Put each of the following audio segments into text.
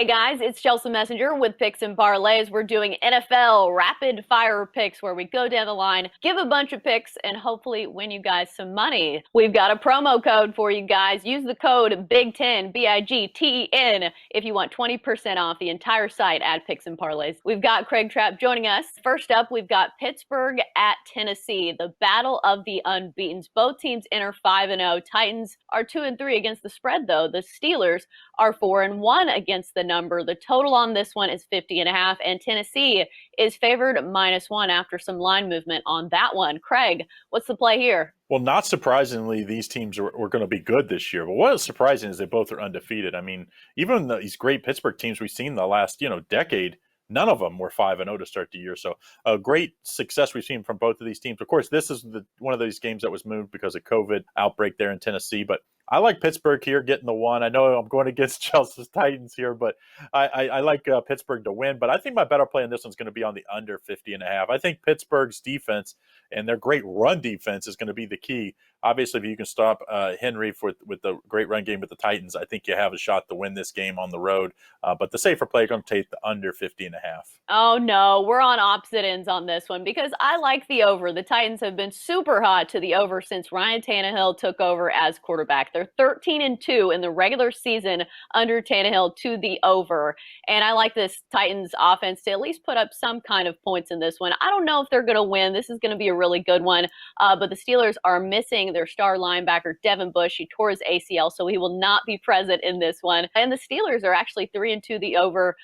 Hey guys, it's Chelsa Messenger with Picks and Parlays. We're doing NFL rapid fire picks where we go down the line, give a bunch of picks, and hopefully win you guys some money. We've got a promo code for you guys. Use the code BIG10, BIGTEN, if you want 20% off the entire site at Picks and Parlays. We've got Craig Trapp joining us. First up, we've got Pittsburgh at Tennessee, the battle of the unbeatens. Both teams enter 5-0. Titans are 2-3 against the spread, though. The Steelers are 4-1 against the number. The total on this one is 50.5, and Tennessee is favored -1 after some line movement on that one. Craig, what's the play here? Well, not surprisingly, these teams were going to be good this year. But what is surprising is they both are undefeated. I mean, even these great Pittsburgh teams we've seen the last decade, none of them were 5-0 to start the year. So a great success we've seen from both of these teams. Of course, this is one of these games that was moved because of COVID outbreak there in Tennessee. But I like Pittsburgh here getting the one. I know I'm going against Chelsea's Titans here, but I like Pittsburgh to win. But I think my better play in this one's going to be on the under 50.5. I think Pittsburgh's defense and their great run defense is going to be the key. Obviously, if you can stop Henry with the great run game with the Titans, I think you have a shot to win this game on the road. But the safer play is going to take the under 50.5. Oh no, we're on opposite ends on this one because I like the over. The Titans have been super hot to the over since Ryan Tannehill took over as quarterback. They're 13-2 in the regular season under Tannehill to the over. And I like this Titans offense to at least put up some kind of points in this one. I don't know if they're going to win. This is going to be a really good one. But the Steelers are missing their star linebacker, Devin Bush. He tore his ACL, so he will not be present in this one. And the Steelers are actually 3-2 the over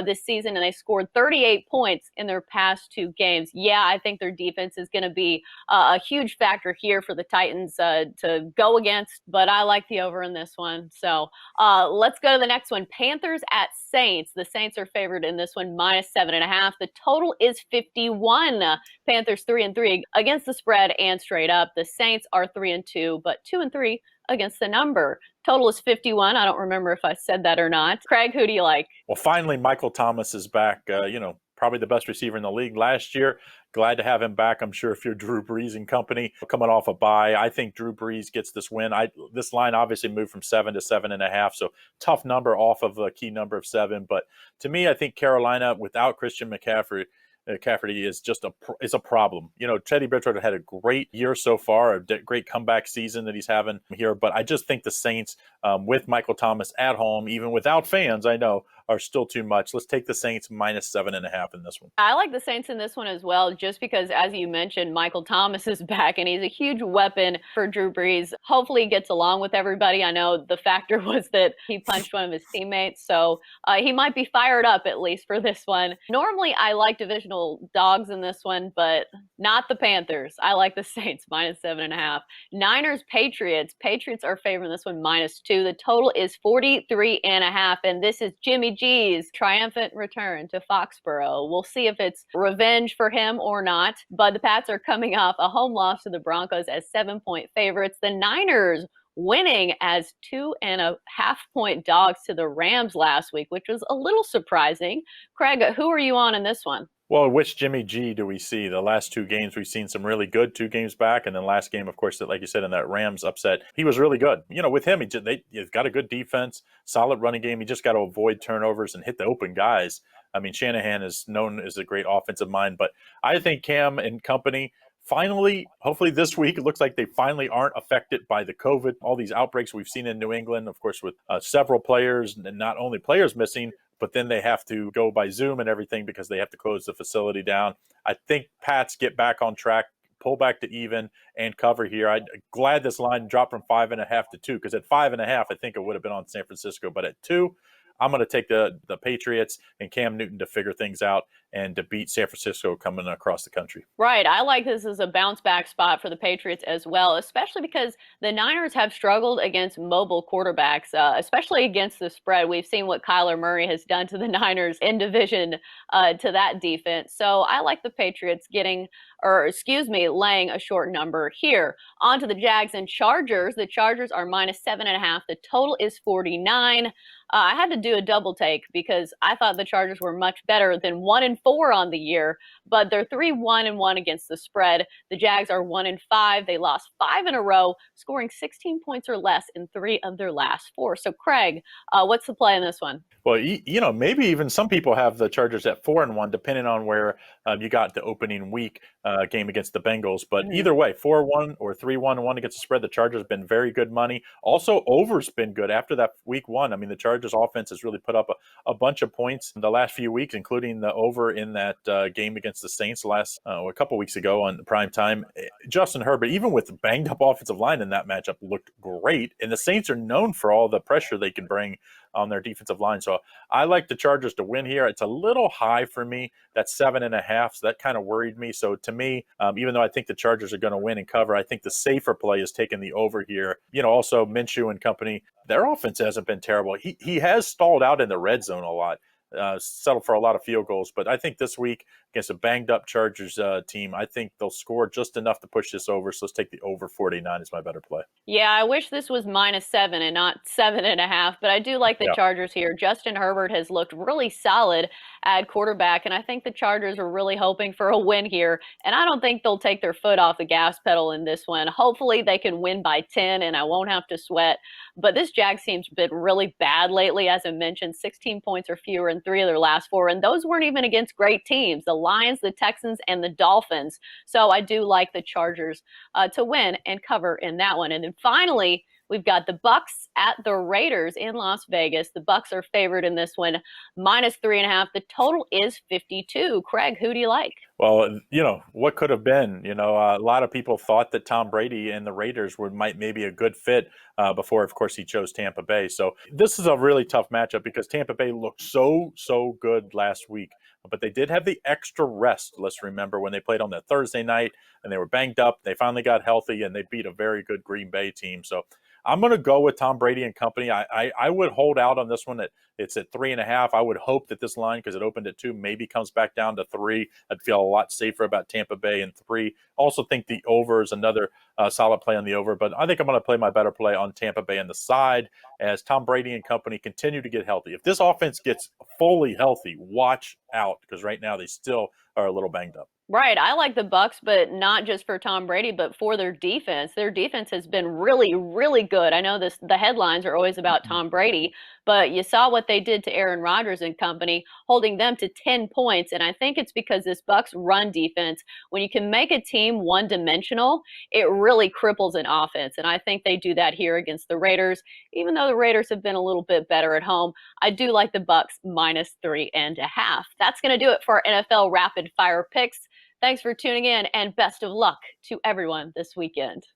this season, and they scored 38 points in their past two games. Yeah, I think their defense is going to be a huge factor here for the Titans to go against, but I like the over in this one. So let's go to the next one. Panthers at Saints. The Saints are favored in this one, -7.5. The total is 51. Panthers 3-3 against the spread and straight up. The Saints are 3-2, but 2-3 against the number. Total is 51. I don't remember if I said that or not. Craig, who do you like? Well, finally, Michael Thomas is back. Probably the best receiver in the league last year. Glad to have him back. I'm sure if you're Drew Brees and company coming off a bye, I think Drew Brees gets this win. This line obviously moved from 7 to 7.5, so tough number off of a key number of 7. But to me, I think Carolina without Christian McCaffrey is just a problem. Teddy Bridgewater had a great year so far, a great comeback season that he's having here. But I just think the Saints, with Michael Thomas at home, even without fans, I know, are still too much. Let's take the Saints -7.5 in this one. I like the Saints in this one as well, just because, as you mentioned, Michael Thomas is back and he's a huge weapon for Drew Brees. Hopefully he gets along with everybody. I know the factor was that he punched one of his teammates, so he might be fired up at least for this one. Normally I like divisional dogs in this one, but not the Panthers. I like the Saints -7.5. Niners, Patriots. Patriots are favoring this one -2. The total is 43.5, and this is Jimmy G's triumphant return to Foxborough. We'll see if it's revenge for him or not, but the Pats are coming off a home loss to the Broncos as 7-point favorites. The Niners winning as 2.5-point dogs to the Rams last week, which was a little surprising. Craig, who are you on in this one? Well, which Jimmy G do we see? The last two games, we've seen some really good 2 games back. And then last game, of course, that, like you said, in that Rams upset, he was really good. With him, he's got a good defense, solid running game. He just got to avoid turnovers and hit the open guys. I mean, Shanahan is known as a great offensive mind. But I think Cam and company finally, hopefully this week, it looks like they finally aren't affected by the COVID, all these outbreaks we've seen in New England, of course, with several players, and not only players missing, but then they have to go by Zoom and everything because they have to close the facility down. I think Pats get back on track, pull back to even, and cover here. I'm glad this line dropped from 5.5 to 2, because at 5.5, I think it would have been on San Francisco. But at 2, I'm going to take the Patriots and Cam Newton to figure things out and to beat San Francisco coming across the country. Right. I like this as a bounce back spot for the Patriots as well, especially because the Niners have struggled against mobile quarterbacks, especially against the spread. We've seen what Kyler Murray has done to the Niners in division to that defense. So I like the Patriots laying a short number here. On to the Jags and Chargers. The Chargers are -7.5. The total is 49. I had to do a double take because I thought the Chargers were much better than 1-4 on the year, but they're 3-1-1 against the spread. The Jags are 1-5. They lost 5 in a row, scoring 16 points or less in 3 of their last 4. So, Craig, what's the play in this one? Well, maybe even some people have the Chargers at 4-1, depending on where you got the opening week game against the Bengals. But Mm-hmm. either way, 4-1 or 3-1-1 against the spread, the Chargers have been very good money. Also, over's been good after that week one. I mean, the Chargers offense has really put up a bunch of points in the last few weeks, including the over in that game against the Saints a couple weeks ago on prime time. Justin Herbert, even with banged up offensive line in that matchup, looked great. And the Saints are known for all the pressure they can bring on their defensive line. So I like the Chargers to win here. It's a little high for me. That's 7.5. So that kind of worried me. So to me, even though I think the Chargers are going to win and cover, I think the safer play is taking the over here. Also Minshew and company, their offense hasn't been terrible. He has stalled out in the red zone a lot. Settled for a lot of field goals, but I think this week against a banged up Chargers team, I think they'll score just enough to push this over. So let's take the over 49 as my better play. Yeah, I wish this was -7 and not 7.5, but I do like the Yeah. Chargers here. Justin Herbert has looked really solid at quarterback, and I think the Chargers are really hoping for a win here. And I don't think they'll take their foot off the gas pedal in this one. Hopefully, they can win by 10, and I won't have to sweat. But this Jags team's been really bad lately, as I mentioned, 16 points or fewer in 3 of their last 4, and those weren't even against great teams: the Lions, the Texans, and the Dolphins. So I do like the Chargers to win and cover in that one. And then finally, we've got the Bucks at the Raiders in Las Vegas. The Bucks are favored in this one, -3.5. The total is 52. Craig, who do you like? Well, what could have been? A lot of people thought that Tom Brady and the Raiders might maybe a good fit before, of course, he chose Tampa Bay. So this is a really tough matchup because Tampa Bay looked so good last week. But they did have the extra rest. Let's remember when they played on that Thursday night and they were banged up. They finally got healthy and they beat a very good Green Bay team. So I'm going to go with Tom Brady and company. I would hold out on this one. It's at 3.5. I would hope that this line, because it opened at 2, maybe comes back down to 3. I'd feel a lot safer about Tampa Bay and 3. Also think the over is another solid play on the over. But I think I'm going to play my better play on Tampa Bay on the side as Tom Brady and company continue to get healthy. If this offense gets fully healthy, watch out, because right now they still are a little banged up. Right. I like the Bucks, but not just for Tom Brady, but for their defense. Their defense has been really, really good. I know the headlines are always about Tom Brady, but you saw what they did to Aaron Rodgers and company, holding them to 10 points. And I think it's because this Bucks run defense, when you can make a team one-dimensional, it really cripples an offense. And I think they do that here against the Raiders. Even though the Raiders have been a little bit better at home, I do like the Bucks -3.5. That's going to do it for our NFL rapid fire picks. Thanks for tuning in, and best of luck to everyone this weekend.